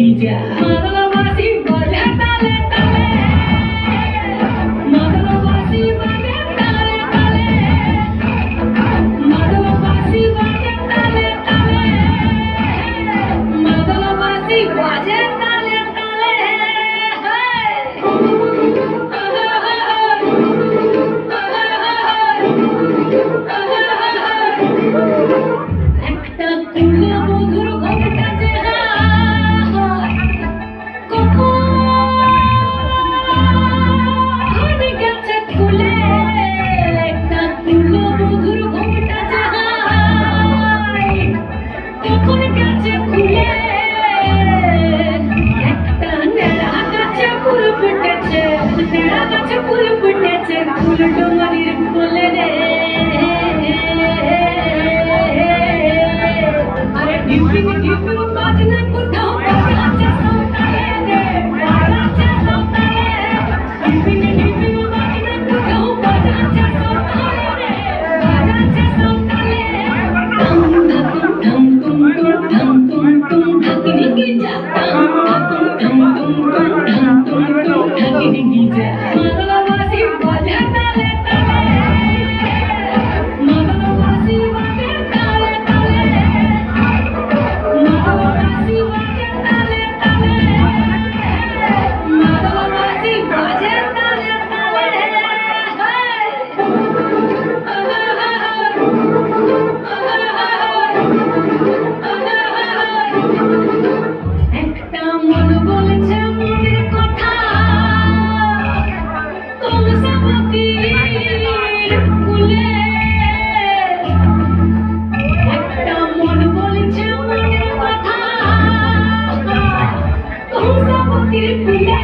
Giza মাদল বাসি বাজে তালে তালে মাদল বাসি বাজে তালে তালে মাদল বাসি বাজে তালে তালে মাদল বাসি বাজে তালে তালে একটা কুলে মধুর ঘন্টা যে কখন গেছে খুলে একটা কুলে মধুর ঘন্টা যে কখন গেছে খুলে একটা নেড়া গাছে ফুল ফুটেছে নেড়া গাছে ফুল ফুটেছে ফুল ডোঙারির কোলে রে আরে ডিপি ডিপি বাজনা কোথাও বাজাচ্ছে সৌতালে রে বাজাচ্ছে সৌতালে ডিপি ডিপি বাজনা কোথাও বাজাচ্ছে সৌতালে রে বাজাচ্ছে সৌতালে ঢং ঢং তুম ঢং তুম তুম ঢাকিনি গিজা ঢং তুম ঢাকিনি গিজা মাদল বাসি বাজে তালে তালে মাদল বাসি বাজে তালে তালে মাদল বাসি বাজে তালে তালে মাদল বাসি বাজে তালে তালে একটা মন বলেছে মনের কথা কলসাবতীর কুলে একটা মন বলেছে মনের কথা কলসাবতীর কুলে